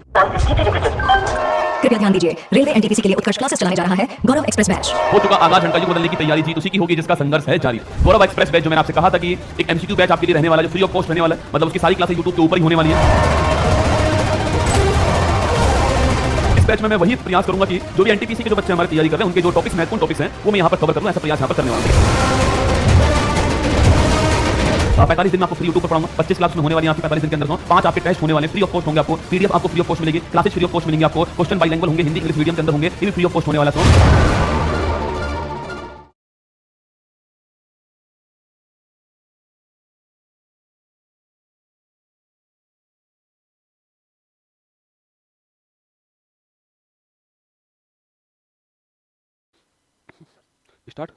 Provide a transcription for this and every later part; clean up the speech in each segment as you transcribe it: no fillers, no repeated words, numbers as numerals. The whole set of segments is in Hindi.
कृपया ध्यान दीजिए, रेलवे एनटीपीसी के लिए उत्कर्ष क्लासेस चलाने जा रहा है गौरव एक्सप्रेस बैच। हो चुका आगाज, घंटा युग बदलने की तैयारी थी, उसी की होगी जिसका संघर्ष है जारी। गौरव एक्सप्रेस बैच जो मैंने आपसे कहा था कि एक एमसीक्यू बैच आपके लिए रहने वाला है, जो फ्री ऑफ कॉस्ट रहने वाला है, मतलब उसकी सारी क्लासेस यूट्यूब के ऊपर ही होने वाली है। इस बैच में मैं वही प्रयास करूंगा कि जो भी एनटीपीसी के जो बच्चे हमारी तैयारी कर रहे हैं, उनके जो टॉपिक्स महत्वपूर्ण टॉपिक्स हैं वो मैं यहाँ पर कवर करूँ, ऐसा प्रयास यहाँ पर करने वाला हूँ। 45 दिन में आपको फ्री यूट्यूब पर पढ़ाऊंगा। 25 क्लास में होने वाली आपकी 45 दिन के अंदर 5 आपके टेस्ट होने वाले फ्री ऑफ कॉस्ट होंगे। आपको पीडीएफ आपको फ्री ऑफ कॉस्ट मिलेगी, क्लासेस फ्री ऑफ कॉस्ट मिलेंगे आपको, क्वेश्चन बाइलिंगुअल होंगे, हिंदी इंग्लिश मीडियम के अंदर होंगे, ये भी फ्री ऑफ कॉस्ट होने वाला है। स्टार्ट।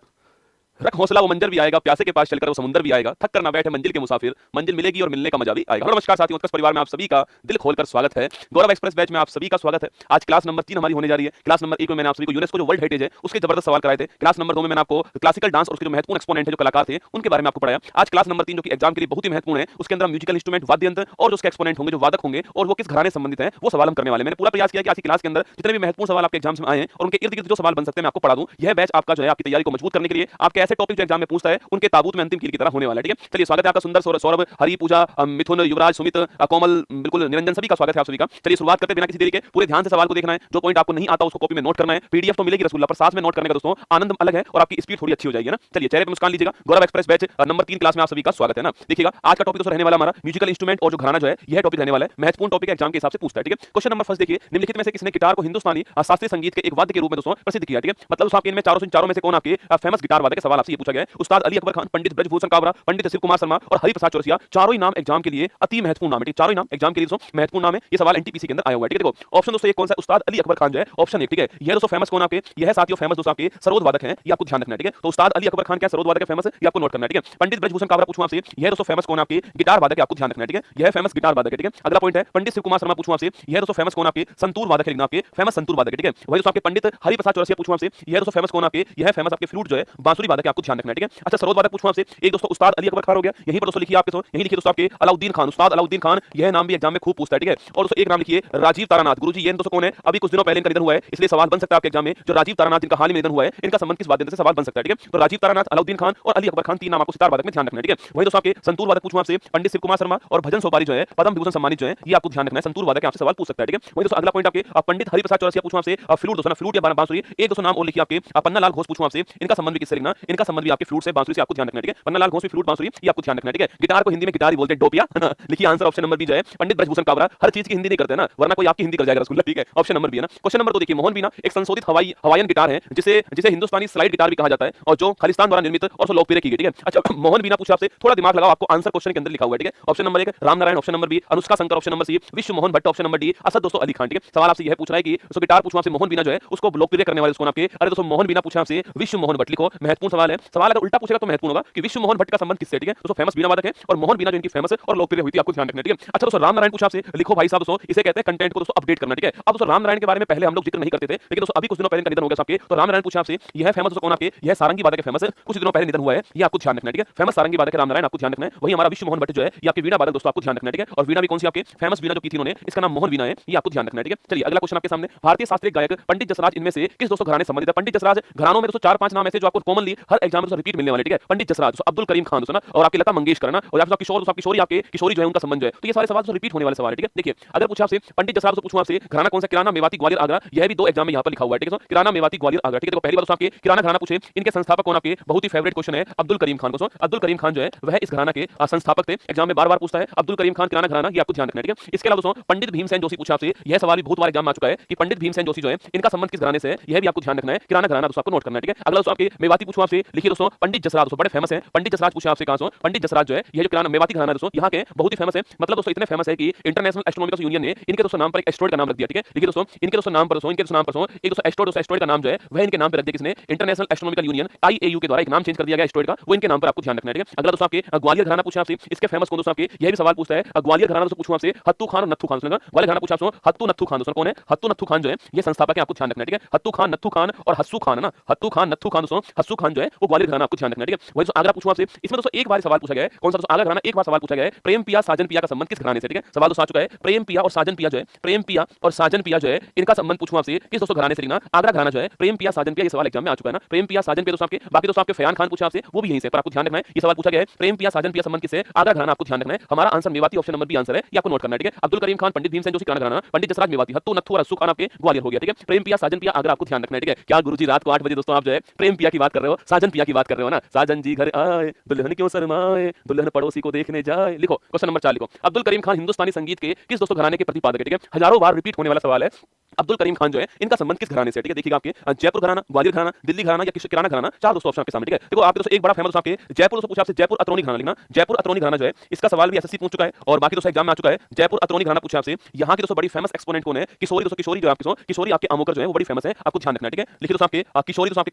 रख हौसला, वो मंजर भी आएगा, प्यासे के पास चलकर वो समुंदर भी आएगा, थक कर ना बैठे मंजिल के मुसाफिर, मंजिल मिलेगी और मिलने का मजा भी आएगा। नमस्कार साथियों, उत्कर्ष परिवार में आप सभी का दिल खोलकर स्वागत है। गौरव एक्सप्रेस बैच में आप सभी का स्वागत है। आज क्लास नंबर 3 हमारी होने जा रही है। क्लास नंबर 1 में मैंने आप सभी को यूनेस्को जो वर्ल्ड हेरिटेज है उसके जबरदस्त सवाल कराए थे। क्लास नंबर 2 में मैंने आपको क्लासिकल डांस और उसके जो महत्वपूर्ण एक्सपोनेंट है, जो कलाकार थे, उनके बारे में आपको पढ़ाया। आज क्लास नंबर 3 जो कि एग्जाम के लिए बहुत ही महत्वपूर्ण है, उसके अंदर म्यूजिकल इंस्ट्रूमेंट, वाद्य यंत्र और जो उसके एक्सपोनेंट होंगे, जो वादक होंगे और वो किस घराने से संबंधित है, वो सवाल हम करने वाले हैं। मैंने पूरा प्रयास किया कि आज की क्लास के अंदर जितने भी महत्वपूर्ण सवाल आपके एग्जाम में आए हैं और उनके इर्द गिर्द जो सवाल बन सकते हैं मैं आपको पढ़ा दूं। यह बैच आपका जो है आपकी तैयारी को मजबूत करने के लिए, आपके ऐसे टॉपिक जो एग्जाम में पूछता है उनके ताबूत में अंतिम कील की तरह होने वाला है। ठीक है, चलिए स्वागत है आपका सुंदर, सौरभ, हरि, पूजा, मिथुन, युवराज, सुमित, कोमल, बिल्कुल निरंजन, सभी का स्वागत है आप सभी का। चलिए शुरुआत करते बिना किसी देरी के। पूरे ध्यान से सवाल को देखना है, जो पॉइंट आपको नहीं आता उसको कॉपी में नोट करना है। पीडीएफ तो मिलेगी रसूलुल्लाह पर, साथ में नोट करने का दोस्तों आनंद अलग है और आपकी स्पीड थोड़ी अच्छी हो जाएगी ना। चलिए चेहरे पे मुस्कान लीजिएगा। गौरव एक्सप्रेस बैच नंबर 3 क्लास में आप सभी का स्वागत है ना। देखिएगा आज का टॉपिक दोस्तों रहने वाला हमारा म्यूजिकल इंस्ट्रूमेंट और जो घराना जो है, यह टॉपिक रहने वाला है। महत्वपूर्ण टॉपिक एग्जाम के हिसाब से पूछता है। ठीक है, क्वेश्चन नंबर फर्स्ट देखिए, निम्नलिखित में से किसने गिटार को हिंदुस्तानी शास्त्रीय संगीत के एक वाद्य के रूप में दोस्तों प्रसिद्ध किया। ठीक है, मतलब दोस्तों आपके इनमें चारों में से कौन आपके फेमस गिटार वादक है, सवाल आपसे ये पूछा गया है। उस्ताद अली अकबर खान, पंडित ब्रजभूषण काबरा, पंडित शिव कुमार शर्मा और हरि प्रसाद चौरसिया, चारों ही नाम एग्जाम के लिए अति महत्वपूर्ण नाम है। चारों ही नाम एग्जाम के लिए दोस्तों महत्वपूर्ण नाम है। ये सवाल एनटीपीसी के अंदर आया हुआ है। ठीक है, देखो ऑप्शन दोस्तों ये कौन सा, उस्ताद अली अकबर खान जो है ऑप्शन 1। ठीक है, ये दोस्तों फेमस कौन आपके, ये है साथियों फेमस दोस्तों आपके सरोद वादक हैं, ये आपको ध्यान रखना है। ठीक है, तो उस्ताद अली अकबर खान क्या सरोद वादक है, फेमस है, ये आपको नोट करना है। ठीक है, पंडित ब्रजभूषण काबरा पूछूं आपसे, ये दोस्तों फेमस कौन आपके गिटार वादक है, आपको ध्यान रखना है। ठीक है, यह फेमस गिटार वादक है। ठीक है, अगला पॉइंट है पंडित शिव कुमार शर्मा पूछूं आपसे, यह दोस्तों फेमस कौन आपके संतूर वादक है, आपके फेमस संतूर वादक है। ठीक है, वही दोस्तों आपके पंडित हरि प्रसाद चौरसिया पूछूं आपसे, यह दोस्तों फेमस कौन आपके, यह फेमस आपके फ्लूट जो है बांसुरी वादक है, आपको ध्यान रखना है। ठीक है, अच्छा सरोद वादक पूछूं आपसे, एक दोस्तों उस्ताद अली अकबर खान हो गया, यहीं पर दोस्तों लिखिए आपके यहीं लिखिए दोस्तों आपके अलाउद्दीन खान, उस्ताद अलाउद्दीन खान, यह नाम भी एग्जाम में खूब पूछता है। ठीक है, और दोस्तों एक नाम लिखिए राजीव तारानाथ। गुरुजी ये दोस्तों कौन है, अभी कुछ दिनों पहले इनका निधन हुआ है, इसलिए सवाल बन सकता है आपके एग्जाम में, जो राजीव तारानाथ जिनका हाल ही में निधन हुआ है, इनका संबंध किस वाद्य यंत्र से सवाल बन सकता है। ठीक है, तो राजीव तारानाथ, अलाउद्दीन खान और अली अकबर खान, तीन नाम आपको सितार वादक में ध्यान रखना है। ठीक है, वही दोस्तों आपके संतूर वादक पूछूं आपसे, पंडित शिव कुमार शर्मा और भजन सोपारी जो है पद्म विभूषण सम्मानित जो है, ये आपको ध्यान रखना है। संतूर वादक आपसे सवाल पूछ सकता है। ठीक है, वही दोस्तों अगला पॉइंट आपके पंडित हरि प्रसाद चौरसिया पूछूं आपसे, फ्लूट दोस्तों फ्लूट या बांसुरी, एक दोस्तों नाम और लिखिए आपके पन्ना लाल घोष पूछूं आपसे, इनका संबंध भी किससे लिखना, इनका संबंध भी आपके फ्लूट से बांसुरी से आपको ध्यान रखना है। ठीक है, पन्ना लाल घोष भी फ्लूट बांसुरी, ये आपको ध्यान रखना है। ठीक है, गिटार को हिंदी में गिटार ही बोलते हैं, डोपिया लिखिए आंसर ऑप्शन नंबर बी जो है पंडित ब्रजभूषण काबरा। हर चीज की हिंदी नहीं करते ना, वरना कोई आपकी हिंदी कर जाएगा रसूलुल्लाह। ठीक है, ऑप्शन नंबर बी है ना। क्वेश्चन नंबर 2 देखिए, मोहन बीना एक संशोधित हवाईयन गिटार है जिसे हिंदुस्तानी स्लाइड गिटार भी कहा जाता है और जो खालिस्तान द्वारा निर्मित और लोकप्रिय की गई। ठीक है, अच्छा मोहन बीना पूछा आपसे, थोड़ा दिमाग लगाओ, आपको आंसर क्वेश्चन के अंदर लिखा हुआ है। ठीक है, option number 1 Ram Narayan, option number B Anushka Shankar, option number C Vishwa Mohan Bhatt, option number D Asad दोस्तों अली खान। ठीक है, सवाल आपसे यह पूछ रहा है कि दोस्तों गिटार पूछूं आपसे, मोहन बीना जो है उसको लोकप्रिय करने वाले उसको आपके, अरे दोस्तों मोहन बीना पूछा आपसे, विश्व मोहन भट्ट लिखो, महत्वपूर्ण सवाल है। सवाल अगर उल्टा पूछेगा तो महत्वपूर्ण होगा कि विश्व मोहन भट्ट का संबंध किससे। ठीक है, दोस्तों फेमस बीना वादक है और मोहन बीना जो इनकी फेमस है और लोकप्रिय हुई थी, आपको ध्यान रखना है। ठीक है, अच्छा दोस्तों राम नारायण पूछा आपसे, लिखो भाई साहब दोस्तों, इसे कहते हैं कंटेंट को दोस्तों अपडेट करना। ठीक है, अब दोस्तों राम नारायण के बारे में पहले हम लोग जिक्र नहीं करते थे, लेकिन दोस्तों अभी कुछ दिनों पहले निधन हो गया आपके, तो राम नारायण पूछा आपसे, यह फेमस दोस्तों कौन आपके, यह सारंगी वादक है, फेमस है, कुछ दिनों पहले निधन हुआ है, ये आपको ध्यान रखना है। ठीक है, फेमस सारंगी वादक है राम नारायण, आपको ध्यान रखना है। वही हमारा विश्व मोहन भट्ट जो है ये आपके वीणा वादक दोस्तों, आपको ध्यान रखना है। ठीक है, और वीणा भी कौन सी आपके फेमस वीणा जो की थी उन्होंने, इसका नाम मोहन वीणा है, ये आपको ध्यान रखना है। ठीक है, चलिए अगला क्वेश्चन आपके सामने, भारतीय शास्त्रीय गायक पंडित जसराज इनमें से किस दोस्तों घराने संबंधित है। पंडित जसराज घरानों में दोस्तों 4-5 नाम ऐसे जो आपको कॉमनली हर एग्जाम में रिपीट मिलने वाले। ठीक है, पंडित जसराज अब्दुल करीम खान दोस्तों ना, और आपकी लता मंगेशकर ना, और आपके किशोर किशोरी, आपके किशोरी जो है उनका संबंध जो है, तो ये सारे सवाल तो रिपीट होने वाले सवाल है। ठीक है, देखिए अगर पूछा आपसे पंडित जसराज से पूछूं आपसे घराना कौन सा, किराना मेवाती ग्वालियर आगरा, यह भी 2 एग्जाम में यहां पर लिखा हुआ है। ठीक है, किराना मेवाती ग्वालियर आगरा। ठीक है, देखो पहली बार दोस्तों आपके किराना घराना पूछे, इनके संस्थापक कौन, आपके बहुत ही फेवरेट क्वेश्चन है अब्दुल करीम खान दोस्तों। अब्दुल करीम खान जो है वह इस घराना के संस्थापक थे, एग्जाम में बार-बार पूछता है अब्दुल करीम खान किराना घराना, ये आपको ध्यान रखना है। ठीक है, इसके अलावा दोस्तों पंडित भीमसेन जोशी पूछा आपसे, यह सवाल भी बहुत बार एग्जाम में आ चुका है कि पंडित भीमसेन जोशी जो है इनका संबंध किस घराने से है, यह भी आपको ध्यान रखना है, किराना घराना दोस्तों आपको नोट करना है। ठीक है, अगला दोस्तों आपके मेवाती पूछूं आपसे, लिखिए दोस्तों पंडित जसराज दोस्तों, बड़े फेमस है पंडित जसराज पूछा आपसे, कहां से पंडित जसराज जो है ये जो किराना मेवाती घराना दोस्तों यहाँ के बहुत ही फेमस है, मतलब दोस्तों इतने फेमस है कि इंटरनेशनल एस्ट्रोनॉमिकल यूनियन ने इनके दोस्तों नाम पर एक एस्ट्रॉइड का नाम रख दिया। ठीक है, लिखिए दोस्तों इनके दोस्तों नाम पर दोस्तों एक दोस्तों एस्ट्रॉइड का नाम जो है वह इनके नाम पर रख दिया किसने, इंटरनेशनल एस्ट्रोनॉमिकल यूनियन IAU के द्वारा एक नाम चेंज कर दिया गया एस्ट्रॉइड का, वो इनके नाम पर आपको ध्यान रखना है। ठीक है, अगला दोस्तों आपके ग्वालियर घराना पूछा आपसे, इसके फेमस कौन दोस्तों आपके, यह भी सवाल पूछता है ग्वालियर घराना दोस्तों पूछूं आपसे, हत्तू खान और नत्थू खान सुनेगा, ग्वालियर घराना पूछा आपसे हत्तू नत्थू खान दोस्तों कौन है, हत्तू नत्थू खान जो है ये संस्थापक है, आपको ध्यान रखना है। ठीक है, हत्तू खान नत्थू खान और हस्सू खान है ना, हत्तू खान नत्थू खान दोस्तों, हस्सू खान जो है वो ग्वालियर घराना आपको ध्यान रखना है, ठीक है। वही दोस्तों आगरा पूछूं आपसे, इसमें दोस्तों एक बार सवाल पूछा गया है, कौन सा दोस्तों आगरा घराना, एक बार सवाल पूछा गया है, प्रेम पिया साजन पिया का संबंध किस घराने से, ठीक है। सवाल दोस्तों आ चुका है, प्रेम पिया और साजन पिया जो है, प्रेम पिया और साजन पिया जो है, इनका संबंध पूछूं आपसे किस दोस्तों घराने से लिखना, आगरा घराना जो है, प्रेम पिया साजन पिया, ये सवाल एग्जाम में आ चुका है ना, प्रेम पिया साजन पिया दोस्तों आपके, बाकी दोस्तों आपके फयान खान पूछा आपसे, वो भी यहीं से, पर आपको ध्यान रखना है, ये सवाल पूछा गया है, प्रेम पिया साजन पिया संबंध किससे, आगरा घराना आपको ध्यान रखना है। हमारा answer Mewati, option number B answer है, ये आपको नोट करना है, ठीक है। अब्दुल करीम खान, पंडित भीमसेन जोशी किराना घराना, पंडित जसराज मेवाती, हत्तू नत्थू और अस्सू खान आपके ग्वालियर हो गया, ठीक है। प्रेम पिया साजन पिया आगरा आपको ध्यान रखना है, ठीक है। क्या गुरुजी रात को 8 बजे दोस्तों आप जो है प्रेम पिया की बात कर रहे हो, साजन पिया की बात कर रहे हो ना, साजन जी घर आए दुल्हन क्यों शर्माए, दुल्हन पड़ोसी को देखने जाए, लिखो क्वेश्चन नंबर 4 लिखो। अब्दुल करीम खान हिंदुस्तानी संगीत के किस दोस्तों घराने के प्रतिपादक है, ठीक है। हजारों बार रिपीट होने वाला सवाल है, अब्दुल करीम खान जो है इनका संबंध किस घराने से, ठीक है। देखिएगा आपके जयपुर घराना, ग्वालियर घराना, दिल्ली घराना या किराना घराना, चार दोस्तों ऑप्शन आपके सामने, ठीक है। देखो आपके दोस्तों एक बड़ा फेमस आपके जयपुर दोस्तों पूछा आपसे, जयपुर अतरौनी घराना लिखना, जयपुर अतरौनी घराना जो है इसका सवाल भी एसएससी पूछ चुका है और बाकी दोस्तों एग्जाम में आ चुका है। जयपुर अतरौनी घराना पूछा आपसे, यहाँ की दोस्तों बड़ी फेमस एक्सपोनेंट कौन है, किशोरी दोस्तों, किशोरी जो आपके किशोरी आपके आमोकर जो है वो बड़ी फेमस है, आपको ध्यान रखना है, ठीक है। लिखिए दोस्तों आपके किशोरी दोस्तों आपके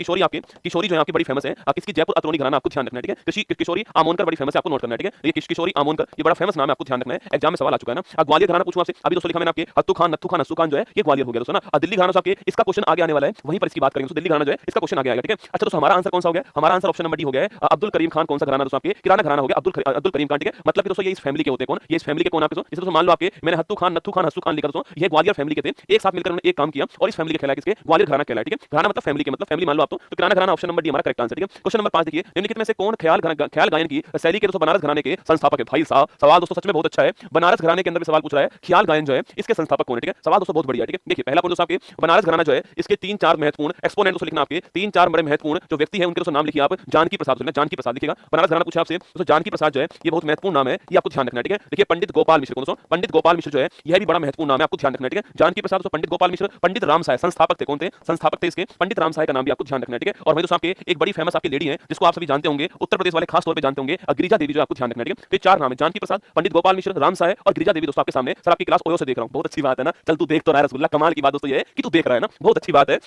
किशोरी जो है आपकी बड़ी फेमस है, किसकी, जयपुर अतरौनी घराना, आपको ध्यान रखना है, ठीक है। किशोरी आमोनकर बड़ी फेमस है, आपको नोट करना है, ठीक है। ये किशोरी आमोनकर ये बड़ा फेमस नाम है, आपको ध्यान रखना है, एग्जाम में सवाल आ चुका है ना। ग्वालियर घराना पूछूं आपसे, अभी दोस्तों लिखा मैंने आपके हत्तू खान, नत्थू खान, अस्सू खान जो है ये ग्वालियर हो गया दोस्तों ना। दिल्ली घराना आपके इसका क्वेश्चन आगे आने वाला है, वहीं पर इसकी बात करेंगे। दिल्ली घराना जो है इसका क्वेश्चन आगे आएगा, ठीक है। अच्छा दोस्तों हमारा आंसर कौन सा हो गया, हमारा आंसर ऑप्शन नंबर डी हो गया है, अब्दुल करीम खान कौन सा घराना दोस्तों आपके, किराना घराना हो गया, अब्दुल करीम खान, ठीक है। मतलब कि दोस्तों ये इस फैमिली के होते हैं, कौन, ये इस फैमिली के कौन आपके दोस्तों, जैसे दोस्तों मान लो आपके मैंने हत्तू खान, नत्थू खान, अस्सू खान लिखा दोस्तों, ये ग्वालियर फैमिली के थे, एक साथ मिलकर उन्होंने एक काम किया और इस फैमिली के कहलाया किसके, ग्वालियर घराना कहलाया, ठीक है। घराना मतलब फैमिली के, मतलब फैमिली मान लो आप तो किराना घराना ऑप्शन नंबर डी हमारा करेक्ट आंसर, ठीक है। क्वेश्चन नंबर 5 देखिए, निम्नलिखित में से कौन ख्याल गायन की शैली के दोस्तों बनारस घराने के संस्थापक है। भाई साहब सवाल दोस्तों सच में बहुत अच्छा है, बनारस घराने के अंदर भी सवाल पूछ रहा है, ख्याल गायन जो है इसके संस्थापक कौन है, ठीक है। सवाल दोस्तों बहुत बढ़िया है, ठीक है। देखिए पहला पॉइंट दोस्तों आपके बनारस घराना जो है इसके 3-4 महत्वपूर्ण एक्सपोनेंट दोस्तों लिखना, आपके 3-4 बड़े महत्वपूर्ण जो व्यक्ति है उनके दोस्तों नाम लिखिए आप। जानकी प्रसाद, जानकी प्रसाद लिखिएगा, बनारस घराना पूछा आपसे दोस्तों, जानकी प्रसाद जो है ये बहुत महत्वपूर्ण नाम है, ये आपको ध्यान रखना है, ठीक है। देखिए पंडित गोपाल मिश्र, दोस्तों पंडित गोपाल मिश्र जो है यह भी बड़ा महत्वपूर्ण नाम है, आपको ध्यान रखना है, ठीक है। जानकी प्रसाद दोस्तों, पंडित गोपाल मिश्र, पंडित रामसाय संस्थापक थे, कौन थे, संस्थापक थे इसके, पंडित रामसाय का नाम भी आपको ध्यान रखना है, ठीक है। और वही दोस्तों आपके एक बड़ी फेमस आपकी लेडी है जिसको आप सभी जानते होंगे, उत्तर प्रदेश वाले खास तौर पे जानते होंगे, गिरिजा देवी जो आपको ध्यान रखना है, ठीक है। तो 4 नाम है, जानकी प्रसाद, पंडित गोपाल मिश्र, रामसाय और गिरिजा देवी दोस्तों आपके सामने। सर आपकी क्लास ओयो से देख रहा हूं, बहुत अच्छी बात है ना, चल तू देख तो रहा है रसगुल्ला, कमाल की बात दोस्तों ये है कि तू देख रहा है ना, बहुत अच्छी बात है।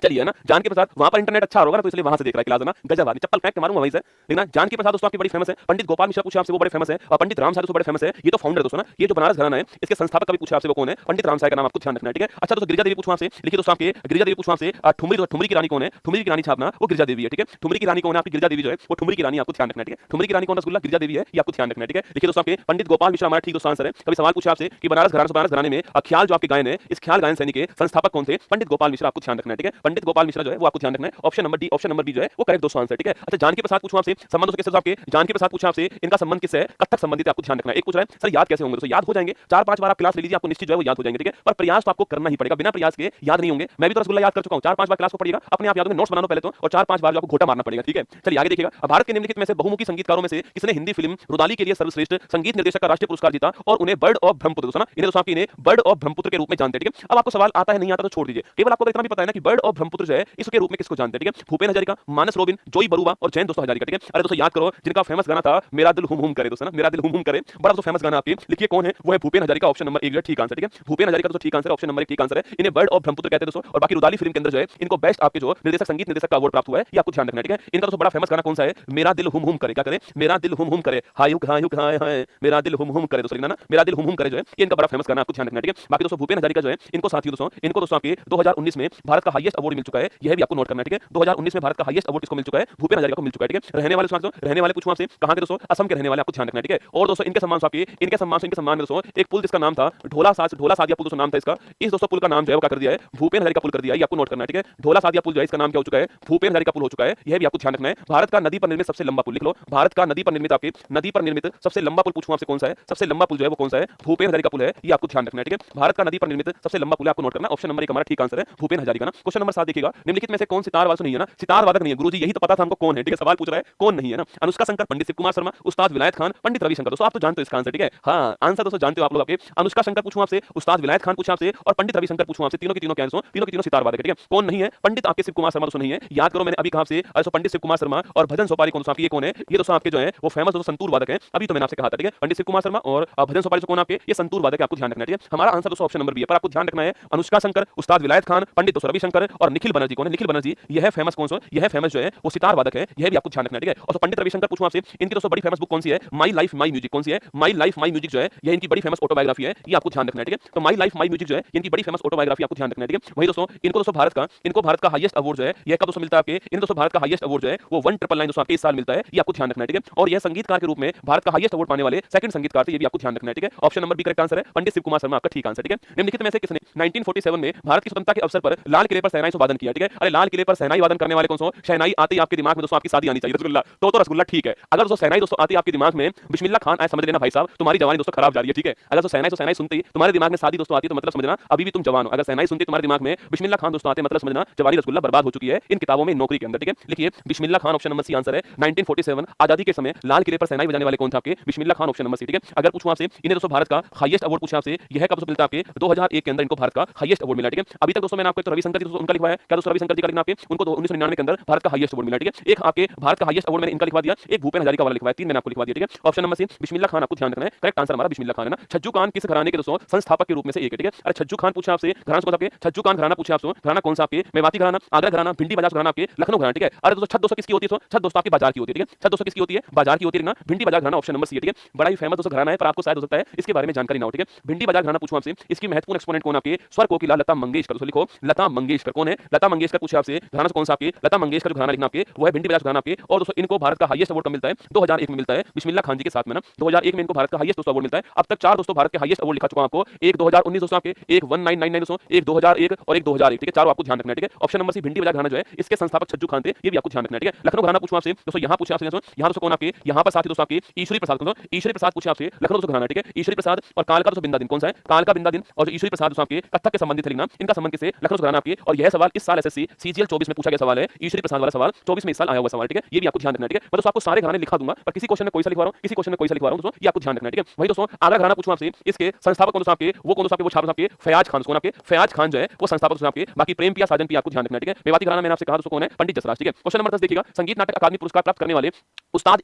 चलिए ना, जानकी प्रसाद वहां पर इंटरनेट अच्छा होगा ना तो इसलिए वहां से देख रहा है क्लास ना, गजब आदमी, चप्पल फेंक के मारूंगा वहीं से। लेकिन जानकी प्रसाद दोस्तों आपकी बड़ी फेमस है, पंडित गोपाल मिश्र पूछा आपसे वो बड़े फेमस है, और पंडित रामसाय दोस्तों बड़े फेमस है, ये तो फाउंडर दोस्तों ना, ये जो बनारस घराना है इसके संस्थापक का भी पूछा आपसे वो कौन है, पंडित रामसाय का नाम आपको ध्यान रखना है, ठीक है। अच्छा दोस्तों गिरिजा देवी पूछा आपसे, लिखिए दोस्तों आपके गिरिजा देवी पूछा आपसे, ठुमरी की रानी कौन है, ठुमरी की रानी छापना वो गिरिजा देवी है, ठीक है। ठुमरी की रानी कौन है आपकी, गिरिजा देवी जो है वो ठुमरी की रानी आपको ध्यान रखना है, ठीक है। ठुमरी की रानी कौन रसगुल्ला, गिरिजा देवी है, ये आपको ध्यान रखना है, ठीक है। लिखिए दोस्तों आपके पंडित गोपाल मिश्र हमारा ठीक दोस्तों आंसर है। कभी सवाल पूछा आपसे कि बनारस घराने में ख्याल जो आपके गायन है, इस ख्याल गायन सैनी के संस्थापक कौन थे, पंडित गोपाल मिश्र, आपको ध्यान रखना है, ठीक है। पंडित गोपाल मिश्र जो है वो आपको ध्यान रखना है, ऑप्शन नंबर बी जो है वो करेक्ट दोस्तों आंसर, ठीक है। अच्छा जानकी प्रसाद पूछूं आपसे, संबंध कैसे आपके, जानकी प्रसाद पूछा आपसे इनका संबंध किससे है, कथक संबंधित है, आपको ध्यान रखना है। एक पूछ रहा है सर याद कैसे होंगे, दोस्तों याद हो जाएंगे, 4-5 बार आप क्लास ले लीजिए, आपको निश्चित जो है वो याद हो जाएंगे, ठीक है। पर प्रयास तो आपको करना ही पड़ेगा, बिना प्रयास के याद नहीं होंगे। मैं भी तो रसगुल्ला याद कर चुका हूं, 4-5 बार क्लास को पढ़िएगा, अपने आप याद होंगे, नोट्स बना लो पहले तो, और 4-5 बार जो आपको घोटा मारना पड़ेगा, ठीक है। चलिए आगे देखिएगा, भारत के निम्नलिखित में से बहुमुखी संगीतकारों में से किसने हिंदी फिल्म रुदाली के लिए सर्वश्रेष्ठ संगीत निर्देशक का राष्ट्रीय पुरस्कार जीता और उन्हें बर्ड ऑफ ब्रह्मपुत्र दोस्तों ना, इन्हें दोस्तों आपकी इन्हें बर्ड ऑफ ब्रह्मपुत्र के रूप में जानते हैं, ठीक है। अब आपको सवाल आता है नहीं आता तो छोड़ दीजिए, केवल आपको इतना भी पता है ना कि बर्ड ऑफ ब्रह्मपुत्र जो है इसके रूप में किसको जानते हैं, ठीक है। भूपेन हजारिका, मानस रोबिन, जोई बरुआ और जैन दोस्तों हजारिका, ठीक है। अरे दोस्तों याद करो जिनका फेमस गाना था मेरा दिल हुम हुम करे दोस्तों ना, मेरा दिल हुम हुम करे, बड़ा दोस्तों फेमस गाना आपके, लिखिए कौन है, वो है भूपेन हजारिका, ऑप्शन नंबर 1 ठीक आंसर, ठीक है। भूपेन हजारिका दोस्तों ठीक आंसर, ऑप्शन नंबर 1 ठीक आंसर है। इन्हें बर्ड ऑफ ब्रह्मपुत्र कहते हैं दोस्तों, और बाकी रुदाली फिल्म के अंदर जो है इनको बेस्ट आपके जो निर्देशक संगीत निर्देशक का अवार्ड प्राप्त हुआ है, ये आपको ध्यान रखना है, ठीक है। इनका दोस्तों बड़ा फेमस गाना कौन सा है, मेरा दिल हुम हुम करे, क्या करे, मेरा दिल हुम हुम करे, हाय हाय मेरा दिल हुम हुम करे दोस्तों, ना मेरा दिल हुम हुम करे जो है ये इनका बड़ा फेमस गाना, आपको ध्यान रखना है, ठीक है। बाकी दोस्तों भूपेन हजारिका जो है इनको साथियों दोस्तों, इनको दोस्तों आपके 2019 में भारत का हाईएस्ट अवार्ड मिल चुका है, यह भी आपको नोट करना है, ठीक है। 2019 में भारत का हाईएस्ट अवार्ड किसको मिल चुका है, भूपेन हजारिका को मिल चुका है, ठीक है। रहने वाले पूछूं आपसे कहां के दोस्तों, असम के रहने वाले, आपको ध्यान रखना है, ठीक है। और दोस्तों इनके सम्मान आपके इनके सम्मान में दोस्तों एक पुल जिसका नाम था ढोला सादिया पुल दोस्तों नाम था इसका, इस दोस्तों पुल का नाम जो है वो क्या कर दिया है, भूपेन हजारिका पुल कर दिया है, ये आपको नोट करना है, ठीक है। ढोला सादिया पुल जो है इसका नाम क्या हो चुका है, भूपेन हजारिका पुल हो चुका है, यह भी आपको ध्यान रखना है। भारत का नदी पर निर्मित सबसे लंबा पुल लिख लो, भारत का नदी पर निर्मित आपके नदी पर निर्मित सबसे लंबा पुल पूछूं आपसे कौन सा है, सबसे लंबा पुल जो है वो कौन सा है, भूपेन हजारिका पुल है, ये आपको ध्यान रखना है, ठीक है। भारत का नदी पर निर्मित सबसे लंबा पुल है, आपको नोट करना, ऑप्शन नंबर 1 हमारा ठीक आंसर है, भूपेन हजारिका ना। क्वेश्चन नंबर 7 देखिएगा, निम्नलिखित में से कौन सितार वादक नहीं है ना, सितार वादक नहीं है गुरुजी, यही तो पता था हमको कौन है, ठीक है। सवाल पूछ रहा है कौन नहीं है ना, अनुष्का शंकर, पंडित शिव कुमार शर्मा, उस्ताद विलायत खान, पंडित रविशंकर, दोस्तों आप तो जानते हो इसका आंसर, ठीक है। हाँ आंसर दोस्तों जानते हो आप लोग, आपके अनुष्का शंकर पूछूं आपसे, उस्ताद विलायत खान पूछा आपसे और पंडित रविशंकर पूछूं आपसे, तीनों के तीनों क्या है, तीनों के तीनों सितार वादक है, ठीक है। कौन नहीं है, पंडित आपके शिव कुमार शर्मा दोस्तों नहीं है, याद करो मैंने अभी कहा आपसे, पंडित शिव कुमार शर्मा और भजन सोपारी कौन आपके, ये कौन है, ये दोस्तों आपके जो है वो फेमस दोस्तों संतूर वादक है, अभी तो मैंने आपसे कहा था, ठीक है। पंडित शिव कुमार शर्मा और भजन सोपारी कौन आपके, ये संतूर वादक है, आपको ध्यान रखना है, ठीक है। हमारा आंसर दोस्तों ऑप्शन नंबर बी है, पर आपको ध्यान रखना है अनुष्का शंकर, उस्ताद विलायत खान, पंडित दोस्तों रविशंकर और निखिल बनर्जी कौन है? निखिल बनर्जी यह है फेमस कौन सा? यह है फेमस जो है वो सितार वादक है, यह भी आपको ध्यान रखना है, ठीक है। और पंडित रविशंकर पूछूं आपसे, इनकी दोस्तों बड़ी फेमस बुक कौन सी है? My life my music. कौन सी है? माई लाइफ माई म्यूजिक जो है यह इनकी बड़ी फेमस ऑटोबायोग्राफी है, ये आपको ध्यान रखना है, ठीक है। तो माई लाइफ माई म्यूजिक जो है इनकी बड़ी फेमस ऑटोबायोग्राफी, आपको ध्यान रखना है, ठीक है। वही दोस्तों इनको दोस्तों भारत का हाईएस्ट अवार्ड जो है यह कब दोस्तों मिलता है आपके? इन दोस्तों भारत का हाईएस्ट अवार्ड जो है वो 1999 दोस्तों आपके इस साल मिलता है, ये आपको ध्यान रखना है, ठीक है। और यह संगीतकार के रूप में भारत का हाईएस्ट अवार्ड पाने वाले सेकंड संगीतकार थे, ये भी आपको ध्यान रखना है, ठीक है। Option number B correct answer है, पंडित शिव कुमार शर्मा आपका ठीक आंसर, ठीक है। निम्नलिखित में से किसने 1947 में भारत की स्वतंत्रता के अवसर पर लाल किले पर शहनाई वादन किया? ठीक है। अरे लाल किले पर शहनाई वादन करने वाले कौन सो? शहनाई आते ही आपके दिमाग में दोस्तों आपकी शादी आनी चाहिए, रसगुल्ला तो रसगुल्ला ठीक है। अगर दोस्तों शहनाई दोस्तों आते ही आपके दिमाग में बिस्मिल्लाह खान आए, समझ लेना भाई साहब तुम्हारी जवानी दोस्तों खराब जा रही है, ठीक है। अगर दोस्तों शहनाई सुनते ही तुम्हारे दिमाग में शादी दोस्तों आती है तो मतलब समझना अभी भी तुम जवान हो। अगर शहनाई सुनते तुम्हारे दिमाग में बिस्मिल्लाह खान दोस्तों आते मतलब समझना जवानी रसगुल्ला बर्बाद हो चुकी है इन किताबों में नौकरी के अंदर, ठीक है। लिखिए Bismillah Khan, option number C answer है। 1947 आजादी के समय लाल किले पर शहनाई बजाने वाले कौन थे आपके? बिस्मिल्लाह खान, ऑप्शन नंबर सी, ठीक है। अगर पूछूं आपसे इन्हें दोस्तों भारत का हाईएस्ट अवार्ड पूछा आपसे, यह कब मिलता है आपके? 2001 के अंदर इनको भारत का हाईएस्ट अवार्ड मिला, ठीक है। अभी तक दोस्तों मैंने आपको तो रविशंकर जी दोस्तों उनका लिखा है, क्या दोस्तों रविशंकर जी का लिखना आपके उनको 1999 के अंदर भारत का हाईएस्ट अवार्ड मिला, ठीक है। एक आपके भारत का हाईएस्ट अवार्ड मैंने इनका लिखवा दिया, एक भूपेन हजारिका वाला लिखवाया, तीन मैंने आपको लिखवा दिया, ठीक है। ऑप्शन नंबर सी बिस्मिल्लाह खान आपको ध्यान रखना है, करेक्ट आंसर हमारा बिस्मिल्लाह खान है ना। छज्जू खान किस घराने के दोस्तों संस्थापक के रूप में से एक है, ठीक है। अरे छज्जू खान पूछा आपसे, घराना कौन सा आपके? छज्जू खान घराना पूछा आपसे, घराना कौन सा आपके? मेवाती घराना, आगरा घराना, भिंडी बाजार घराना आपके, लखनऊ घराना, ठीक है। अरे दोस्तों छत दोस्तों किसकी होती है? छत दोस्तों आपकी बाजार की होती है, ठीक है। छत दोस्तों किसकी होती है? बाजार की होती है ना, भिंडी बाजार घराना, ऑप्शन नंबर सी है, ठीक है। बड़ा ही फेमस दोस्तों घराना है, पर आपको शायद हो सकता है इसके बारे में जानकारी ना हो, ठीक है। भिंडी बाजार घराना पूछूं आपसे, इसकी महत्वपूर्ण एक्सपोनेंट कौन आपके? स्वर कोकिला लता मंगेशकर, तो लिखो लता मंगेशकर कौन है? लता मंगेशकर पूछे आपसे, घराना कौन सा आपके? लता मंगेशकर जो घराना लिखना आपके वो है भिंडी बाजार घराना आपके। और दोस्तों इनको भारत का हाईएस्ट अवार्ड कब मिलता है? 2001 में मिलता है, बिस्मिल्लाह खान जी के साथ में ना। 2001 में इनको भारत का हाईएस्ट दोस्तों अवार्ड मिलता है। अब तक चार दोस्तों भारत के हाईएस्ट अवार्ड लिखा चुका हूं आपको, एक 2019 दोस्तों आपके, एक 1999 दोस्तों, एक 2001 और एक 2001, ठीक है। चारों आपको ध्यान रखना है, ठीक है। ऑप्शन नंबर सी भिंडी बाजार घराना जो है इसके संस्थापक छज्जू खान थे, ये भी आपको ध्यान रखना है, ठीक है। लखनऊ घराना पूछूं आपसे दोस्तों, यहां पूछे आपसे यहां दोस्तों कौन आपके? यहां पर साथी दोस्तों आपके ईश्वरी प्रसाद, कौन? ईश्वरी प्रसाद पूछे आपसे, लखनऊ दोस्तों घराना, ठीक है। ईश्वरी प्रसाद और काल का दोस्तों बिंदा दिन कौन सा है? काल का बिंदा दिन और जो ईश्वरी प्रसाद दोस्तों आपके कथक के संबंधित है लिखना, इनका संबंध किससे? लखनऊ घराना आपके। और यह सवाल इस साल एसएससी सीजीएल 24 में पूछा गया सवाल है, ईश्वरी प्रसाद वाला सवाल 24 में इस साल आया हुआ सवाल, ठीक है। ये भी आपको ध्यान रखना है, ठीक है। मैं दोस्तों आपको सारे घराने लिखा दूंगा, पर किसी क्वेश्चन में कोई सा लिखवा रहा हूं, किसी क्वेश्चन में कोई सा लिखवा रहा हूं दोस्तों, ये आपको ध्यान रखना है, ठीक है। वही दोस्तों आगरा घराना पूछूं आपसे, इसके संस्थापक कौन दोस्तों आपके? वो कौन दोस्तों आपके? वो छात्र आपके फयाज खान, कौन आपके? फयाज खान जो है वो संस्थापक दोस्तों आपके। बाकी प्रेम पिया साजन पिया आपको ध्यान रखना है, ठीक है। मेवाती घराना मैंने आपसे कहा दोस्तों कौन है? पंडित जसराज, ठीक है। क्वेश्चन नंबर 10 देखिएगा, संगीत नाटक अकादमी पुरस्कार प्राप्त करने वाले उस्ताद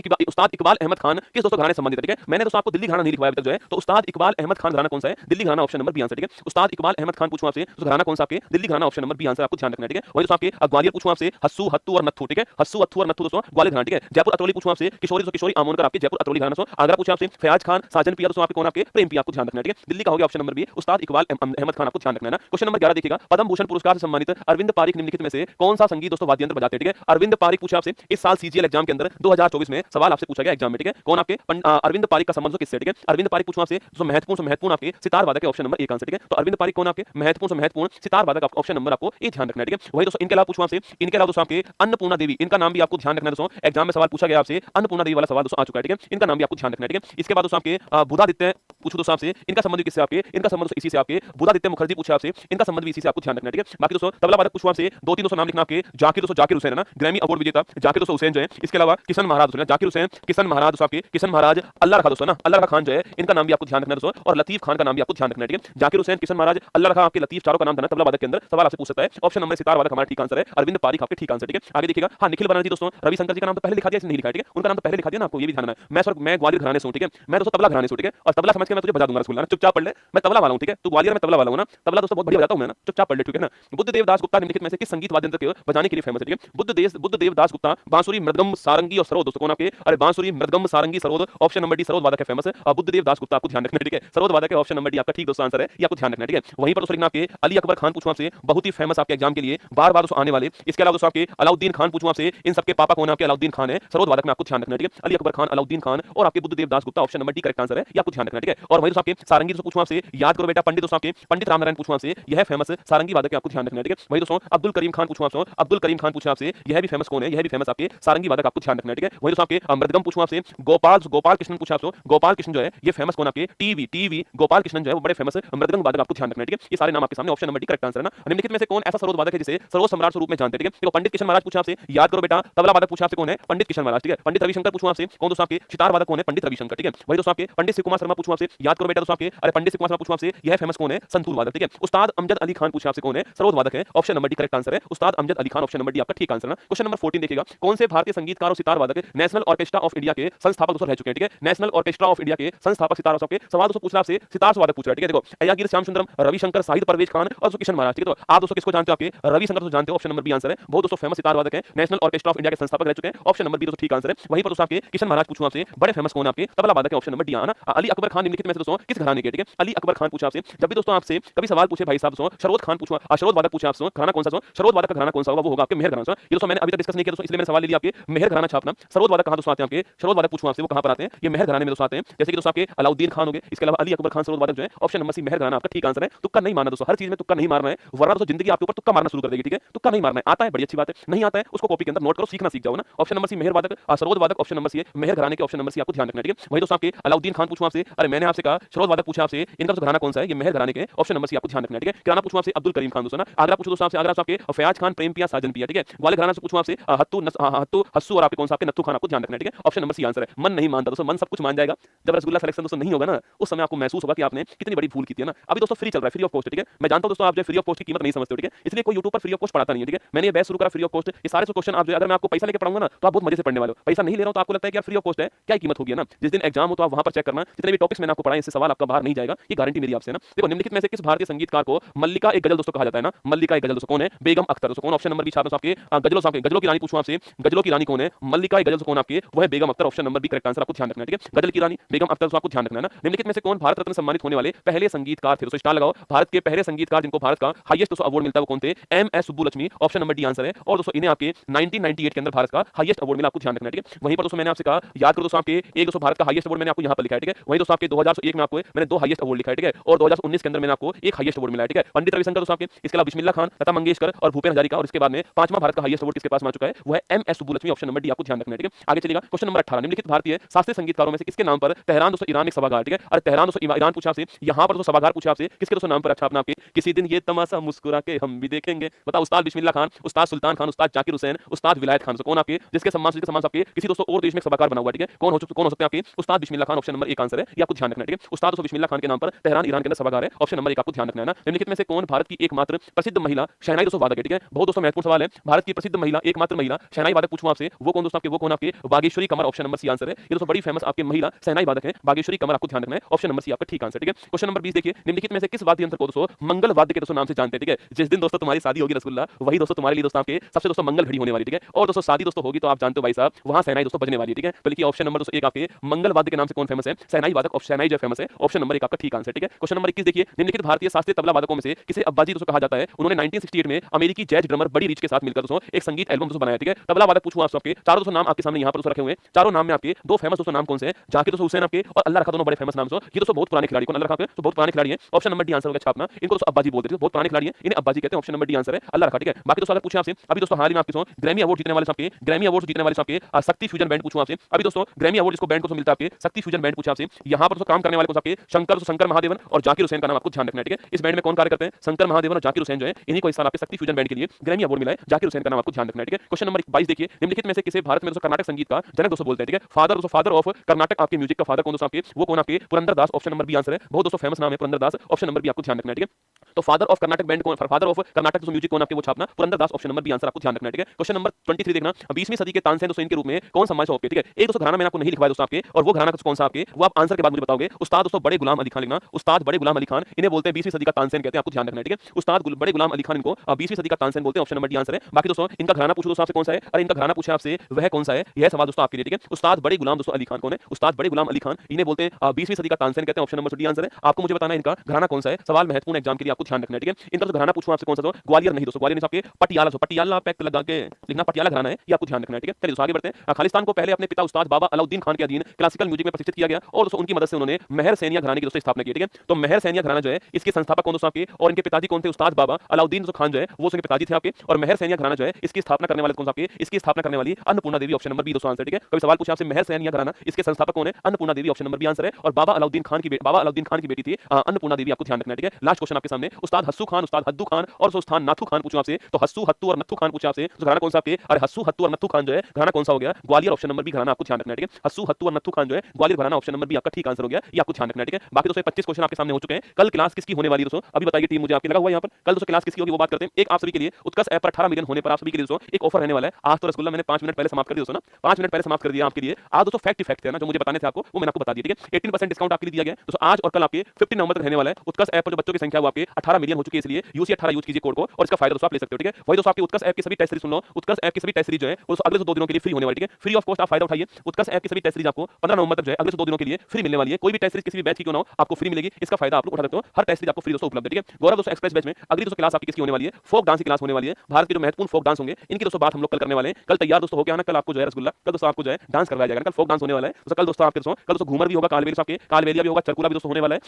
इकबाल अहमद खान किस दोस्तों घराने संबंधित है, ठीक है। मैंने दोस्तों आपको दिल्ली घराना नहीं लिखवाया अभी तक जो है, तो उस्ताद इकबाल अहमद खान घराना कौन सा है? दिल्ली घराना, ऑप्शन नंबर बी आंसर, ठीक है। उस्ताद इकबाल अहमद खान पूछूं आपसे तो घराना कौन सा आपके? दिल्ली घराना, ऑप्शन नंबर बी आंसर आपको ध्यान रखना है, ठीक है। वही दोस्तों आपके ग्वालियर पूछूं आपसे, हस्सू हत्तू और नत्थू, ठीक है। हस्सू हत्तू और नत्थू दोस्तों ग्वालियर घराना, ठीक है। जयपुर अतरौली पूछूं आपसे, किशोरी आमोनकर आपके जयपुर अतरौली घराना दोस्तों। आगरा पूछा आपसे फयाज खान साजन पिया दोस्तों आपके कौन आपके? प्रेम पिया, आपको ध्यान रखना है, ठीक है। दिल्ली का हो गया ऑप्शन नंबर बी, उस्ताद इकबाल अहमद खान आपको ध्यान रखना है ना। क्वेश्चन नंबर 11 देखिएगा, पद्म भूषण पुरस्कार से सम्मानित अरविंद पारिक निम्नलिखित में से कौन सा संगीत दोस्तों वाद्य यंत्र बजाते हैं, ठीक है। अरविंद पारिक पूछा आपसे इस साल सीजीएल एग्जाम के अंदर 2024 में सवाल आपसे पूछा गया एग्जाम में, ठीक है। कौन आपके? अरविंद पारिक का संबंध किससे, ठीक है। अरविंद पारिक पूछूं आपसे जो महत्वपूर्ण आपके सितार वादक है, ऑप्शन नंबर एक आंसर, ठीक है। तो अरविंद पारिक कौन आपके? महत्वपूर्ण सितार वादक, ऑप्शन नंबर आपको ए ध्यान रखना है, ठीक है। वही दोस्तों इनके अलावा पूछूं आपसे, इनके अलावा दोस्तों आपके अन्नपूर्णा देवी, इनका नाम भी आपको ध्यान रखना है दोस्तों। एग्जाम में सवाल पूछा गया आपसे, अन्नपूर्णा देवी वाला सवाल दोस्तों आ चुका है, ठीक है। इनका नाम भी आपको ध्यान रखना है, ठीक है। इसके बाद दोस्तों आपके बुधादित्य पूछो दोस्तों आपसे, इनका संबंध किससे आपके? इनका संबंध इसी से आपके बुधादित्य मुखर्जी पूछा आपसे, इनका संबंध भी इसी से आपको ध्यान रखना है, ठीक है। बाकी दोस्तों तबला वादक पूछो आपसे, दो तीन दोस्तों नाम लिखना आपके, जाकिर हुसैन है ना, ग्रैमी अवार्ड विजेता जाकिर हुसैन जो है। इसके अलावा किशन महाराज दोस्तों, जाकिर हुसैन, किशन महाराज दोस्तों आपके, किशन महाराज, अल्लाह रखा दोस्तों ना, अल्लाह रखा खान जो है, इनका नाम भी आपको ध्यान रखना है दोस्तों। और लतीफ खान का नाम भी आपको ध्यान रखना है, ठीक है। जाकिर हुसैन, किशन महाराज, अल्लाह रखा आपके, लतीफ, चारों का नाम था ना तबला वादक के अंदर, सवाल आपसे पूछ सकता है। ऑप्शन नंबर सितार वादक हमारा ठीक आंसर है, अरविंद पारिक आपके ठीक आंसर, ठीक है। आगे देखिएगा, हाँ निखिल बनर्जी दोस्तों, रविशंकर जी का नाम तो पहले लिखा दिया, इसने नहीं लिखा, ठीक है। उनका नाम तो पहले लिखा दिया ना, आपको ये भी ध्यान रखना है। मैं ग्वालियर घराने से हूं, ठीक है। मैं दोस्तों तबला घराने से हूं, ठीक है। और तबला समझ के मैं तुझे बजा दूंगा रसगुल्ला, चुपचाप पढ़ ले, मैं तबला वाला हूं, ठीक है। तू ग्वालियर में तबला वाला हूं ना, तबला दोस्तों बहुत बढ़िया बजाता हूं मैं ना, चुपचाप पढ़ ले, ठीक है ना। बुद्धदेव दास गुप्ता निम्नलिखित में से किस संगीत वाद्य यंत्र के बजाने के लिए फेमस है, ठीक है। बुद्धदेव दास गुप्ता बांसुरी, मृदंगम, सारंगी और सरोद दोस्तों कौन आपके? अरे बांसुरी, मृदंगम, सारंगी, सरोद, ऑप्शन नंबर डी सरोद वादक है फेमस है। बुद्धदेव दास गुप्ता आपको ध्यान रखना है, ठीक है। सरोद वादक है, ऑप्शन नंबर डी आपका ठीक दोस्तों आंसर है, ये आपको ध्यान रखना है, ठीक है। वहीं पर दोस्तों लिखना आपके अली अकबर खान पूछूं आपसे, बहुत ही फेमस आपके एग्जाम के लिए बार-बार दोस्तों आने वाले। इसके अलावा दोस्तों आपके अलाउद्दीन खान पूछूं आपसे, इन सबके पापा कौन है आपके? अलाउद्दीन खान है, सरोद वादक में आपको ध्यान रखना है, ठीक है। अली अकबर खान, अलाउद्दीन खान और आपके Buddhadev Das Gupta, option number D correct answer है, ये आपको ध्यान रखना है, ठीक है। और वहीं दोस्तों आपके सारंगी दोस्तों पूछूं आपसे, याद करो बेटा, पंडित दोस्तों आपके पंडित रामनारायण पूछूं आपसे, यह फेमस सारंगी वादक है, आपको ध्यान रखना है, ठीक है। वहीं दोस्तों अब्दुल करीम खान पूछूं आपसे, अब्दुल करीम खान पूछूं आपसे, यह भी फेमस कौन है? यह भी फेमस आपके सारंगी वादक, आपको ध्यान रखना है, ठीक है। वहीं दोस्तों आपके मृदंगम पूछूं आपसे, गोपाल कृष्ण पूछा आपसे, गोपाल कृष्ण जो है ये फेमस कौन आपके? टीवी गोपाल कृष्ण जो है वो बड़े फेमस मृदंग वादक, आपको ध्यान रखना है, ठीक है। ये सारे नाम आपके सामने, option number D correct answer है ना। निम्नलिखित में से कौन ऐसा सरोद वादक है जिसे सरोद सम्राट स्वरूप में जानते हैं, ठीक है। तो पंडित किशन महाराज पूछा आपसे, याद करो बेटा, तबला वादक पूछा आपसे कौन है? पंडित किशन महाराज, ठीक है। पंडित रविशंकर पूछूं आपसे, कौन दोस्तों आपके? सितार वादक कौन है? पंडित रविशंकर, ठीक है। वही दोस्तों आपके पंडित शिव कुमार शर्मा पूछूं आपसे, याद करो बेटा दोस्तों आपके, अरे पंडित शिव कुमार शर्मा पूछूं आपसे, यह फेमस कौन है? संतूर वादक, ठीक है। उस्ताद अमजद अली खान पूछा आपसे, कौन है? सरोद वादक है, option number D correct answer है, उस्ताद Amjad Ali Khan, option number D आपका ठीक आंसर है। क्वेश्चन नंबर 14 देखिएगा, कौन से भारतीय संगीतकार और सितार वादक नेशनल ऑर्केस्ट्रा ऑफ इंडिया के संस्थापक दोस्तों रह चुके हैं, ठीक है। नेशनल ऑर्केस्ट्रा ऑफ इंडिया के संस्थापक सितार, सवाल दोस्तों पूछ रहा आपसे, सितार वादक पूछ रहा है, ठीक है। देखो अय्यागिर श्याम सुंदरम, रवि रविशंकर, शाहिद परवेज खान और किशन महाराज। ठीक है, तो आप दोस्तों किसको जानते हो? आपके रविशंकर तो जानते हो, ऑप्शन नंबर बी आंसर है। बहुत दोस्तों फेमस सितार वादक हैं, नेशनल ऑर्केस्ट्रा ऑफ इंडिया के संस्थापक रह चुके हैं, ऑप्शन नंबर बी दोस्तों ठीक आंसर है। वहीं पर दोस्तों आपके किशन महाराज पूछूं आपसे, बड़े फेमस कौन है आपके? तबला वादक है, ऑप्शन नंबर डी आना। अली अकबर खान निम्नलिखित में से दोस्तों किस घराने के? ठीक है, अली अकबर खान पूछा आपसे। जब भी दोस्तों आपसे कभी सवाल पूछे भाई साहब दोस्तों, शरोद खान पूछा, शरोद वादक पूछा आपसे, घराना कौन सा? शरोद वादक का घराना कौन सा होगा? वो होगा आपके मेहर घराना। ये दोस्तों मैंने अभी तक डिस्कस नहीं किया दोस्तों, इसलिए मैंने सवाल ले लिया आपके मेहर घराना छापना। शरोद वादक कहां दोस्तों आते हैं आपके? शरोद वादक पूछूं आपसे, वो कहां पर आते हैं? ये मेहर घराने में दोस्तों आते हैं। जैसे कि दोस्तों आपके अलाउद्दीन खान हो गए, इसके अलावा अली अकबर खान, शरोद वादक जो है, ऑप्शन नंबर सी मेहर घराना आपका ठीक आंसर है। तुक्का नहीं मारना दोस्तों, हर चीज में तुक्का नहीं मारना है, वरना दोस्तों जिंदगी आपके ऊपर तुक्का मारना शुरू कर देगी। ठीक है, तुक्का नहीं मारना है। आता है बड़ी अच्छी बात है, नहीं आता है उसको कॉपी के अंदर नोट करो, सीखना सीख जाओ ना। ऑप्शन नंबर सी मेहर वादक, शरोद वादक, ऑप्शन नंबर सी मेहर घराने के, ऑप्शन नंबर सी आपको ध्यान रखना है। ठीक है, वही दोस्तों आपके अलाउद्दीन खान पूछूं आपसे, अरे मैंने आपसे कहा शरोद वादक पूछा आपसे, इनका तो घराना कौन सा है? ये मेहर घराने के, ऑप्शन नंबर सी आपको ध्यान रखना है। ठीक है, किराना पूछूं आपसे अब्दुल करीम खान दोस्तों ना। आगरा पूछो दोस्तों आपसे, आगरा आपके फयाज खान, प्रेम पिया, साजन पिया। ठीक है, ग्वालियर घराना से पूछूं आपसे हत्तू हस्सू और आपके कौन सा? आपके नत्थू खान, आपको ध्यान रखना है। ठीक है, ऑप्शन नंबर सी आंसर है। मन नहीं मानता दोस्तों, मन सब कुछ मान जाएगा, जब रसगुल्ला सिलेक्शन दोस्तों नहीं होगा ना, उस समय आपको महसूस होगा कि आपने कितनी बड़ी भूल की थी ना। अभी दोस्तों फ्री चल रहा है, फ्री ऑफ कॉस्ट। ठीक है, मैं जानता हूं दोस्तों आप जो फ्री ऑफ कॉस्ट की कीमत नहीं समझते हो। ठीक है, इसलिए कोई यूट्यूब पर फ्री ऑफ कॉस्ट पढ़ाता नहीं है। ठीक है, मैंने ये बैच शुरू करा फ्री ऑफ कॉस्ट। ये सारे क्वेश्चन आप जो अगर मैं आपको पैसा लेके पढ़ाऊंगा ना, तो आप बहुत मजे से पढ़ने वाले हो। पैसा नहीं ले रहा हूं तो आपको लगता है कि यार फ्री ऑफ कॉस्ट है, क्या कीमत होगी ना। जिस दिन एग्जाम हो तो आप वहां पर चेक करना, जितने भी टॉपिक्स मैंने आपको पढ़ाए, इससे सवाल आपका बाहर नहीं जाएगा, ये गारंटी मेरी आपसे ना। देखो, निम्नलिखित में से किस भारतीय संगीतकार को मल्लिका एक गजल दोस्तों कहा जाता है ना? मल्लिका एक गजल दोस्तों कौन है? बेगम अख्तर दोस्तों। कौन? ऑप्शन नंबर बी छात्र आपके गजलों से, गजलों की रानी पूछूं आपसे, गजलों की रानी कौन है? मल्लिका एक गजल कौन आपके? वो है Begum Akhtar, option number B correct answer, आपको ध्यान रखना है। ठीक है, गजल की रानी बेगम अख्तर आपको ध्यान रखना है ना। निम्नलिखित में से कौन भारत रत्न सम्मानित होने वाले पहले संगीतकार थे? दोस्तों स्टार लगाओ, भारत के पहले संगीतकार जिनको भारत का हाईएस्ट दोस्तों अवार्ड मिलता है वो कौन थे? M S Subbulakshmi, option number D answer है। और दोस्तों इन्हें आपके 1998 के अंदर भारत का हाईएस्ट अवार्ड मिला, आपको ध्यान रखना है। ठीक है, वहीं पर दोस्तों मैंने आपसे कहा याद करो दोस्तों, आपके एक दोस्तों भारत का हाईएस्ट अवार्ड मैंने आपको यहां पर लिखा है। ठीक है, वहीं दोस्तों आपके 2001 में आपको मैंने 2 हाईएस्ट अवार्ड लिखा है। ठीक है, और 2019 के अंदर मैंने आपको एक हाईएस्ट अवार्ड मिला है। ठीक है, पंडित रविशंकर दोस्तों आपके, इसके अलावा बिस्मिल्लाह खान, लता मंगेशकर और भूपेन हजारिका, और इसके बाद में 5वां भारत का हाईएस्ट अवार्ड किसके पास आ चुका है? वो है M S Subbulakshmi, option number D, आपको ध्यान रखना है। ठीक है, आगे चलेगा क्वेश्चन नंबर 18। निम्नलिखित भारतीय शास्त्रीय संगीतकारों में से किसके नाम पर तेहरान दोस्तों ईरान एक सभागार? ठीक है, और तेहरान दोस्तों ईरान पूछा आपसे, यहां पर दोस्तों सभागार पूछा आपसे, किसके दोस्तों नाम पर अच्छा अपना आपके? किसी दिन ये तमाशा मुस्कुरा के हम भी देखेंगे, बताओ। उस्ताद बिस्मिल्लाह खान, उस्ताद सुल्तान खान, उस्ताद जाकिर हुसैन, उस्ताद विलायत खान। कौन आपके जिसके सम्मान से आपके किसी दोस्तों और देश में सभागार बना हुआ? ठीक है, कौन हो सकते हैं आपके? उस्ताद बिस्मिल्लाह खान, ऑप्शन नंबर एक आंसर है, ये आपको ध्यान रखना है। ठीक है, उस्ताद दोस्तों बिस्मिल्लाह खान के नाम पर तेहरान ईरान के अंदर सभागार है, ऑप्शन नंबर एक, आपको ध्यान रखना है ना। निम्नलिखित में से कौन भारत की एकमात्र प्रसिद्ध महिला शहनाई दोस्तों वादक है? ठीक है, बहुत दोस्तों महत्वपूर्ण सवाल है। भारत की प्रसिद्ध महिला, एकमात्र महिला शहनाई वादक पूछूं आपसे, वो कौन दोस्तों आपके? वो कौन आपके? बागेश्वरी कमर, ऑप्शन नंबर सी आंसर है। ये दोस्तों बड़ी फेमस आपके महिला शहनाई वादक है बागेश्वरी कमर, आपको ध्यान रखना है, ऑप्शन नंबर सी आपका ठीक आंसर। ठीक है, क्वेश्चन नंबर 20 देखिए, निम्नलिखित में से किस वाद्य यंत्र को दोस्तों मंगल वाद्य के दोस्तों नाम से जानते हैं? ठीक है, जिस दिन दोस्तों तुम्हारी शादी होगी रसगुल्ला, वही दोस्तों तुम्हारे लिए दोस्तों आपके सबसे दोस्तों मंगल घड़ी होने वाली। ठीक है, और दोस्तों शादी दोस्तों होगी तो आप जानते हो भाई साहब, वहां शहनाई दोस्तों बजने वाली है। ठीक है, तो लिखिए ऑप्शन नंबर दोस्तों एक आपके मंगल वाद्य के नाम से कौन फेमस है? शहनाई वादक, ऑप्शन शहनाई जो फेमस है, ऑप्शन नंबर एक आपका ठीक आंसर। ठीक है, क्वेश्चन नंबर 21 देखिए, निम्नलिखित भारतीय शास्त्रीय तबला वादकों में से किसे अब्बाजी दोस्तों कहा जाता है? उन्होंने 1968 में अमेरिकी जैज ड्रमर बड़ी रीच के साथ मिलकर दोस्तों एक संगीत एल्बम दोस्तों बनाया। ठीक है, तबला वादक पूछूं आप सबके, चारों दोस्तों नाम आपके सामने यहां पर दोस्तों रखे हुए हैं। चारों नाम में आपके 2 फेमस दोस्तों नाम कौन से हैं? जाकिर दोस्तों हुसैन आपके और अल्लाह रखा, दोनों बड़े फेमस नाम दोस्तों। ये दोस्तों बहुत पुराने खिलाड़ी, कौन? अल्लाह रखा तो बहुत पुराने खिलाड़ी हैं, ऑप्शन नंबर डी आंसर होगा छापना। इनको दोस्तों अब्बाजी बोलते हैं, बहुत पुराने खिलाड़ी हैं, इन्हें अब्बाजी कहते हैं, ऑप्शन नंबर डी आंसर है, अल्लाह रखा। ठीक है, बाकी दोस्तों अगर पूछे आपसे अभी दोस्तों हाल ही में आपके ग्रैमी अवार्ड जीतने वाले सबके, ग्रैमी अवार्ड जीतने वाले सबके शक्ति फ्यूजन बैंड पूछूं आपसे, अभी दोस्तों ग्रैमी अवार्ड इसको बैंड को मिलता है आपके शक्ति फ्यूजन बैंड पूछा आपसे, यहां पर दोस्तों काम करने वाले को सबके शंकर महादेवन और जाकिर हुसैन का नाम आपको ध्यान रखना है। ठीक है, इस बैंड में कौन कार्य करते हैं? शंकर महादेवन और जाकिर हुसैन जो है, इन्हीं को इस साल आपके शक्ति फ्यूजन बैंड के लिए ग्रैमी अवार्ड मिला है, जाकिर हुसैन का नाम आपको ध्यान रखना है। ठीक है, क्वेश्चन नंबर 22 देखिए, निम्नलिखित में से किसे भारत में दोस्तों कर्नाटक संगीत का जनक दोस्तों बोलते हैं? ठीक है, फादर ऑफ कर्नाटक आपके म्यूजिक का फादर कौन दोस्तों आपके? वो कौन आपके? Purandaradasa, option number B answer है, बहुत दोस्तों फेमस नाम है पुरंदरदास, ऑप्शन नंबर बी आपको ध्यान रखना है। ठीक है, तो फादर ऑफ कर्नाटक बैंड कौन? फादर ऑफ कर्नाटक दोस्तों म्यूजिक कौन आपके? वो छापना Purandaradasa, option number B answer, आपको ध्यान रखना है। ठीक है, क्वेश्चन नंबर 23 देखना, 20वीं सदी के तानसेन दोस्तों इनके रूप में कौन सम्मानित होंगे? ठीक है, एक दोस्तों घराना मैंने आपको नहीं लिखवाया दोस्तों आपके, और वो घराना कौन सा आपके? वो आप आंसर के बाद मुझे बताओगे। उस्ताद दोस्तों बड़े गुलाम अली खान लिखना, उस्ताद बड़े गुलाम अली खान, इन्हें बोलते हैं 20वीं सदी का तानसेन कहते हैं, आपको ध्यान रखना है। ठीक है, उस्ताद बड़े गुलाम अली खान इनको 20वीं सदी का तानसेन बोलते हैं, ऑप्शन नंबर डी आंसर है। बाकी दोस्तों इनका घराना पूछो दोस्तों आपसे कौन सा है, अरे इनका घराना पूछे आपसे वह कौन सा है, यह सवाल दोस्तों आपके लिए। ठीक है, उस्ताद बड़े गुलाम दोस्तों अली खान कौन है? उस्ताद बड़े गुलाम अली खान, इन्हें बोलते हैं 20वीं सदी का तानसेन कहते हैं, ऑप्शन नंबर डी आंसर है। आपको मुझे बताना है इनका घराना कौन सा है, सवाल महत्वपूर्ण एग्जाम के लिए आपको ध्यान रखना है। ठीक है, इनका घराना पूछूं आपसे कौन सा? तो ग्वालियर नहीं दोस्तों, ग्वालियर नहीं आपके पटियाला, पटियाला पैक्ट लगा के लिखना, पटियाला घराना है, ये आपको ध्यान रखना है। ठीक है, चलिए दोस्तों आगे बढ़ते हैं। खालिस्तान को पहले अपने पिता उस्ताद बाबा अलाउद्दीन खान के अधीन क्लासिकल म्यूजिक में प्रशिक्षित किया गया, और दोस्तों उनकी मदद से उन्होंने मेहर सैनिया घराने की दोस्तों स्थापना की। ठीक है, तो मेहर सैनिया घराना जो है इसके संस्थापक कौन दोस्तों आपके, और इनके पिताजी कौन थे? उस्ताद बाबा अलाउद्दीन खान जो है वो उनके पिताजी थे आपके, और मेहर सैनिया घराना जो है इसकी स्थापना करने वाले कौन सा आपके? इसकी स्थापना करने वाली अन्नपूर्णा देवी, ऑप्शन नंबर बी दोस्तों आंसर। ठीक है, कोई सवाल पूछा आपसे मेहर सैनिया घराना इसके संस्थापक कौन है? अन्नपूर्णा देवी, ऑप्शन नंबर बी आंसर है, और बाबा अलाउद्दीन खान की बेटी थी अन्नपूर्णा देवी, आपको ध्यान रखना है। ठीक है, लास्ट क्वेश्चन आपके सामने, उस्ताद हस्सू खान, उस्ताद हद्दू खान और उस्ताद नाथू खान पूछूं आपसे, तो हस्सू हत्तू और नत्थू खान पूछा आपसे, तो घराना कौन सा आपके? अरे हस्सू हत्तू और नत्थू खान जो है घराना कौन सा हो गया? ग्वालियर, ऑप्शन नंबर बी घराना, आपको ध्यान रखना है। ठीक है, हस्सू हत्तू और नत्थू खान जो है ग्वालियर घराना, ऑप्शन नंबर बी आपका ठीक आंसर हो गया, ये आपको ध्यान रखना है। ठीक है, बाकी दोस्तों 25 क्वेश्चन आपके सामने हो चुके हैं। कल क्लास किसकी होने वाली है दोस्तों, अभी बताइए टीम, मुझे आपके लगा हुआ है यहाँ पर। कल दोस्तों क्लास किसकी होगी वो बात करते हैं। एक आप सभी के लिए उत्कर्ष ऐप पर 18 मिलियन होने पर आप सभी के लिए दोस्तों एक ऑफर रहने वाला है। आज तो रसगुल्ला मैंने 5 मिनट पहले समाप्त कर दिया दोस्तों ना, 5 मिनट पहले समाप्त कर दिया आपके लिए। आज दोस्तों फैक्ट है ना जो मुझे बताने थे आपको, वो मैंने आपको बता दिया। ठीक है, 18% डिस्काउंट आपके लिए दिया गया दोस्तों आज और कल, आपके 15 नवंबर तक रहने वाला है। उत्कर्ष ऐप पर जो बच्चों की संख्या वो आपके 18 मिलियन हो चुकी है, इसलिए यूसी 18 यूज कीजिए कोड को और इसका फायदा दोस्तों आप ले सकते हो। ठीक है, वही दोस्तों आपकी उत्कर्ष ऐप की सभी टेस्ट सीरीज सुन लो। उत्कर्ष ऐप की सभी टेस्ट सीरीज जो है वो अगले से 2 दिनों के लिए फ्री होने वाली है। ठीक है, फ्री ऑफ कॉस्ट आप फायदा उठाइए। उत्कर्ष ऐप की सभी टेस्ट सीरीज आपको 15 नवंबर तक जो है अगले से 2 दिनों के लिए फ्री मिलने वाली है। कोई भी टेस्ट सीरीज किसी भी बैच की क्यों ना हो आपको फ्री मिलेगी, इसका फायदा आप लोग उठा सकते हो। हर टेस्ट सीरीज आपको फ्री दोस्तों उपलब्ध है। ठीक है, गौरव दोस्तों एक्सप्रेस बैच में अगली दोस्तों क्लास आपकी किसकी होने वाली है? फोक डांस की क्लास होने वाली है। भारत के जो महत्वपूर्ण फोक डांस होंगे इनकी दोस्तों बात हम लोग कल करने वाले हैं। कल तैयार दोस्तों हो गया ना, कल आपको जो है रसगुल्ला, कल दोस्तों आपको जो है डांस करवाया जाएगा। कल फोक डांस होने वाला है। तो कल दोस्तों आपके दोस्तों कल दोस्तों घूमर भी होगा, कालबेलिया भी होगा, चरकुला भी दोस्तों होने वाला है,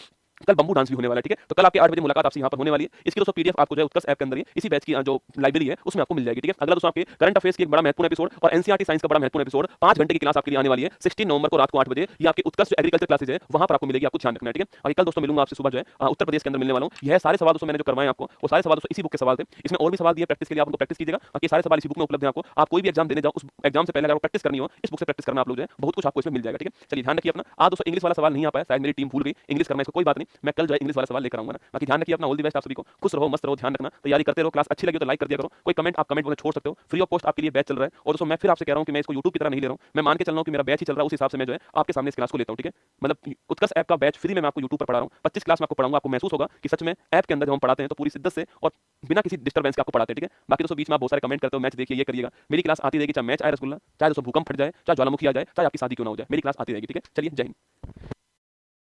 कल बम्बू डांस भी होने वाला है। ठीक है, तो कल आपके 8 बजे मुलाकात आपसे यहाँ पर होने वाली है। इसकी दोस्तों पीडीएफ आपको जो है उत्कर्ष ऐप के अंदर ही इसी बैच की जो लाइब्रेरी है उसमें आपको मिल जाएगी। ठीक है, अगला दोस्तों आपके करंट अफेयर्स की एक बड़ा महत्वपूर्ण एपिसोड और एनसीईआरटी साइंस का बड़ा महत्वपूर्ण एपिसोड 5 घंटे की क्लास आपके लिए आने वाली है 16 नवंबर को रात को 8 बजे। ये आपके उत्कर्ष एग्रीकल्चर क्लासेज है वहां पर आपको मिलेगी, आपको ध्यान रखना है। ठीक है, और कल दोस्तों मिलूंगा आपसे सुबह जो है उत्तर प्रदेश के अंदर मिलने वाला हूं। यह सारे सवाल दोस्तों मैंने जो करवाए आपको वो सारे सवाल दोस्तों इसी बुक के सवाल थे। इसमें और भी सवाल दिए प्रैक्टिस के लिए, आप उनको प्रैक्टिस कीजिएगा। बाकी सारे सवाल इसी बुक में उपलब्ध है आपको। आप कोई भी एग्जाम देने जाओ उस एग्जाम से पहले अगर प्रैक्टिस करनी हो इस बुक से प्रैक्टिस करना आप लोग जो है बहुत कुछ आपको इसमें मिल जाएगा। ठीक है, चलिए ध्यान रखिए अपना। आज दोस्तों इंग्लिश वाला सवाल नहीं आ पाया, शायद मेरी टीम भूल गई इंग्लिश करना, इसको कोई बात नहीं, मैं कल जो है इंग्लिश वाला सवाल लेकर आऊंगा ना। बाकी ध्यान रखिए अपना। ऑल द बेस्ट आप सभी को। खुश रहो, मस्त रहो, ध्यान रखना, तैयारी करते रहो। क्लास अच्छी लगी तो लाइक कर दिया करो। कोई कमेंट आप कमेंट में छोड़ सकते हो। फ्री ऑफ कॉस्ट आपके लिए बैच चल रहा है। और दोस्तों मैं फिर आपसे कह रहा हूं कि मैं इसको YouTube की तरह नहीं ले रहा हूं, मैं मान के चल रहा हूं कि मेरा बैच ही चल रहा है, उस हिसाब से मैं जो है आपके सामने इस क्लास को लेता हूं। ठीक है, मतलब उत्कर्ष ऐप का बैच फ्री में मैं आपको YouTube पर पढ़ा रहा हूं। 25 क्लास में आपको पढ़ाऊंगा, आपको महसूस होगा कि सच में ऐप के अंदर जब हम पढ़ाते हैं तो पूरी शिद्दत से और बिना किसी डिस्टर्बेंस के आपको पढ़ाते हैं। ठीक है, बाकी दोस्तों बीच में आप बहुत सारे कमेंट करते हो मैच देखिए ये करिएगा, मेरी क्लास आती रहेगी, चाहे मैच आए रसगुल्ला, चाहे दोस्तों भूकंप फट जाए, चाहे ज्वालामुखी आ जाए, चाहे आपकी शादी क्यों ना हो जाए, मेरी क्लास आती रहेगी। ठीक है, चलिए जय हिंद।